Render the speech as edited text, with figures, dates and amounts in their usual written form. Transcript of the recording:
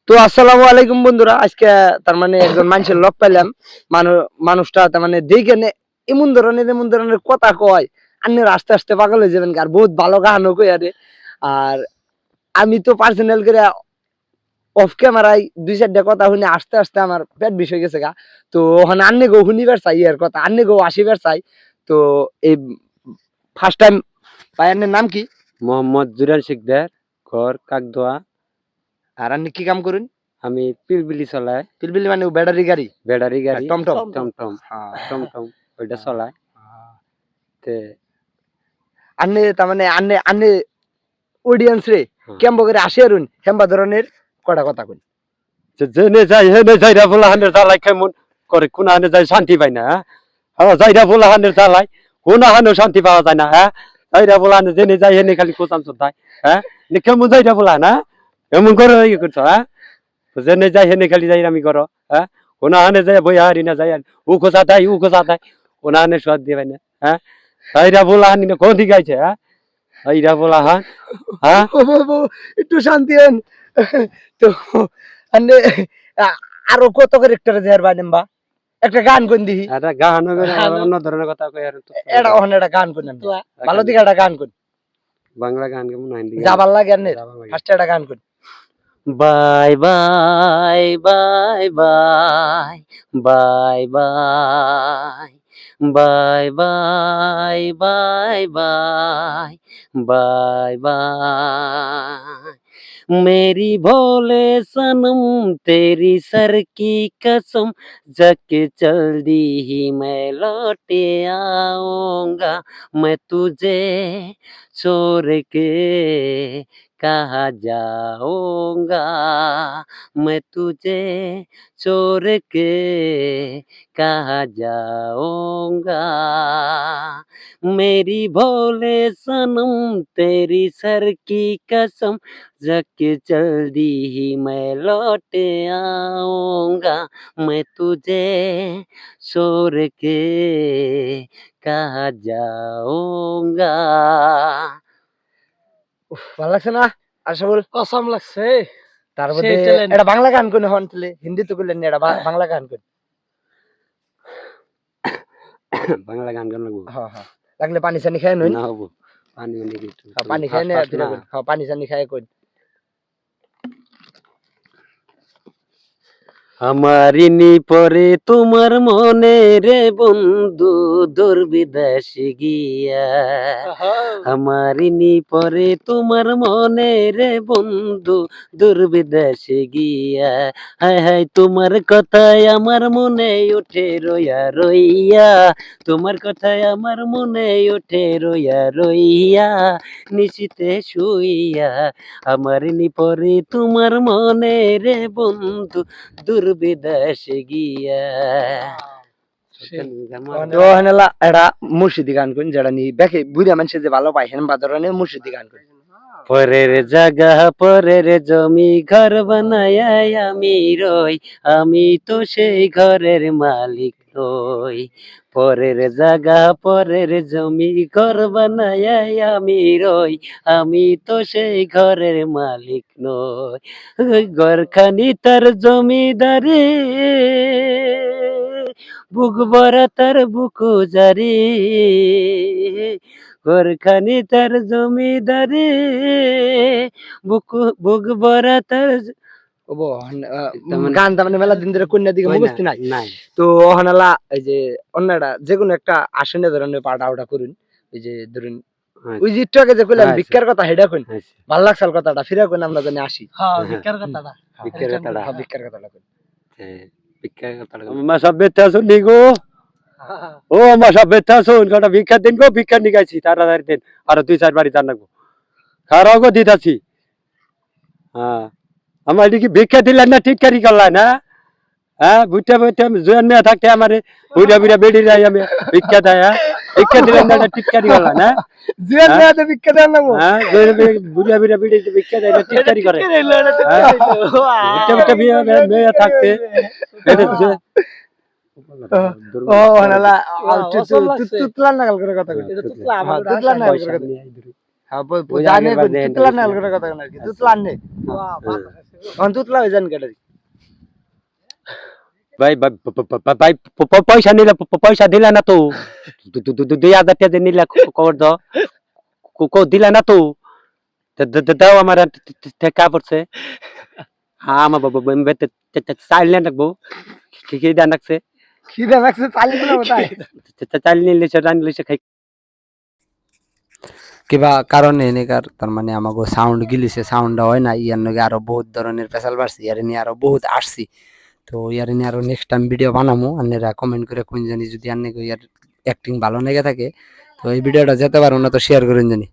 তো আসসালামু আলাইকুম বন্ধুরা, আজকে তার মানে একজন মানুষের লোক পেলাম। মানুষটা তার মানে দেখে এমন ধরনের কথা কয়, আপনি আস্তে আস্তে পাগল হয়ে যাবেন। আর বহুত ভালো গানও কই আরে। আর আমি তো পার্সোনাল করে অফ ক্যামেরায় দুই চারটা কথা শুনে আস্তে আস্তে আমার পেট বিষয় গেছে গা। তো ওখানে আন্নে গো শুনিবার চাই এর কথা, আন্নে গো আসিবার চাই। তো এই ফার্স্ট টাইম ভাইয়ের নাম কি? মোহাম্মদ জুরান শিকদার, ঘর কাকদোয়া। আর আপনি কি কাম করেন? আমি পিলপিলি চলাই। পিলপিলি মানে ব্যাটারি গাড়ি? ব্যাটারি গাড়ি, টমটম? টমটম, হ্যাঁ। টমটম ওইটা চলায়। তে আন্নে তার মানে আন্নে আন্নে অডিয়েন্স রে কেমন করে আসে আরুন হেম্বা ধরনের কটা কথা কই। জেনে যাই হেনে যাইরা বলা হানের জ্বালাই কেমন করে, কোন হানে যাই শান্তি পাই না। হ্যাঁ যাইরা বলা হানের জ্বালাই কোন হানেও শান্তি পাওয়া যায় না। হ্যাঁ যাইরা বলা হানে জেনে যাই হেনে খালি কোচাম চোদ্দায়। হ্যাঁ কেমন যাইরা বলা না এমন করে ইয়ে করছো। হ্যাঁ জেনে যাই হেনে খালি যাই আমি করো। হ্যাঁ কোন হানে যাই বই হারি না যাই উ খোঁচা দেয় উ খোঁচা দেয়, কোন হানে সোয়াদ দিয়ে পাই না। হ্যাঁ যাইরা বলা হানি কোন দিকে আইছে। হ্যাঁ যাইরা বলা হান। হ্যাঁ একটু শান্তি হন। তো আন্নে আরো কত ক্যারেক্টার দেয়ার বাইনেম বা একটা গান কোন দিহি। একটা গান হবে অন্য ধরনের কথা কই আর এটা ওখানে একটা গান কোন ভালো দিকে একটা গান কোন বাংলা গান কেমন হিন্দি যা ভাল লাগে আন্নে ফার্স্ট একটা গান কোন। Bye bye bye bye bye bye bye bye bye bye bye bye मेरी भोले सनम तेरी सर की कसम जके जल्दी ही मैं लौटे आऊंगा मैं तुझे छोड़ के कहाँ जाऊंगा मैं तुझे छोड़ के कहाँ जाऊंगा मेरी भोले सनम तेरी सर की कसम जके जल्दी ही मैं लौटे आऊंगा मैं तुझे छोड़ के कहाँ जाऊंगा। ভালো লাগছে না? আশাবুল কসম লাগছে। তারপরে সেই talent। এটা বাংলা গান কোন হন তাহলে হিন্দি তো কইলেন না, এটা বাংলা গান কোন। বাংলা গান গান লাগবো। হ্যাঁ হ্যাঁ লাগলে পানি চানি খায় নই না হবো পানি মানে কিছু পানি খায় না ফিরে কোন। হ্যাঁ পানি চানি খায় কোন। আমারিনি পরে তোমার মনে রে বন্ধু দূর বিদেশে গিয়া আমারিনি পরে তোমার মনে রে বন্ধু দূর বিদেশে গিয়া হায় হায় তোমার কথায় আমার মনে ওঠে রইয়া রইয়া তোমার কথায় আমার মনে ওঠে রইয়া রইয়া নিশিতে শুইয়া আমারিনি পরে তোমার মনে রে বন্ধু দূর বিদেশে গিয়া তো হেনলা এটা মুর্শিদি গান কোন যেটা নি দেখে বুড়া মানুষ যে ভালো পায় হেন বা ধরনের মুর্শিদি গান কোন। পরের জায়গা পরের জমি ঘর বানায় আমি রই আমি তো সেই ঘরের মালিক নই পরের জায়গা পরের জমি ঘর বানায় আমি রই আমি তো সেই ঘরের মালিক নই ওই ঘরখানি তার জমিদারি বুক ভরা তার বুকু জারি ঘরখানি তার জমিদারি বুক ভরা তার গান তার মানে মেলা দিন ধরে কন্যার দিকে মুখস্থ নাই। নাই তো ওখানেলা এই যে অন্যটা যে কোনো একটা আসনে ধরনের পাটা ওটা করুন। এই যে ধরুন ওই যে একটু আগে যে কইলাম ভিক্ষার কথা হেডা কোন ভাল লাগছাল কথাটা ফিরে কোন আমরা জানি আসি। হ্যাঁ ভিক্ষার কথাটা ভিক্ষার কথাটা কোন। ভিক্ষার কথাটা মা সব বেটা শুনি গো ও মা সব বেটা শুন কটা ভিক্ষা দিন গো ভিক্ষা নিগাইছি তাড়াতাড়ি দিন আর 2-4 বাড়ি জান লাগবো খারাও গো দিতাছি। হ্যাঁ আমার এদিকে ভিক্ষা দিলেন না ঠিক করি করলেন না। হ্যাঁ বুঝতে বুঝতে জোয়ান মেয়ে থাকতে আমার বুড়া বুড়া বেড়ি যাই আমি ভিক্ষা দেয়। হ্যাঁ ভিক্ষা দিলেন না ঠিক করি করলেন না জুয়ান মেয়ে তো ভিক্ষা দেন না। হ্যাঁ বুড়া বুড়া বেড়ি ভিক্ষা দেয় ঠিক করি করে বুঝতে বুঝতে মেয়ে থাকতে ও ওনালা তুতলা নাগাল করে কথা কই। এটা তুতলা আমার তুতলা নাগাল করে কথা। হ্যাঁ জানে তুতলা নাগাল করে কথা কই। তুতলা নে বাহ অন্ততলা হয়ে যান কেটে ভাই ভাই ভাই পয়সা নিলে পয়সা দিলা না তো 2000 টাকা নিলে খবর দাও দিলা না তো দাও আমার টাকা পড়ছে আমার বাবা চাইল না রাখবো কি দেন রাখছে খিদে লাগছে চালিয়ে দিলাম তাই চাইল নিলে সে রান্নলে সে খাই কিবা কারণে এনেকার তার মানে আমাকে সাউন্ড গিলিছে সাউন্ডটা হয় না ইয়ার নগে আরো বহুত ধরনের পেশাল বাড়ছে ইয়ার নিয়ে আরো বহুত আসছি তো ইয়ার নিয়ে আরো নেক্সট টাইম ভিডিও বানাবো আপনারা কমেন্ট করে কোন জানি যদি আন্নে ইয়ার অ্যাক্টিং ভালো লেগে থাকে তো এই ভিডিওটা যেতে পারো না তো শেয়ার করেন জানি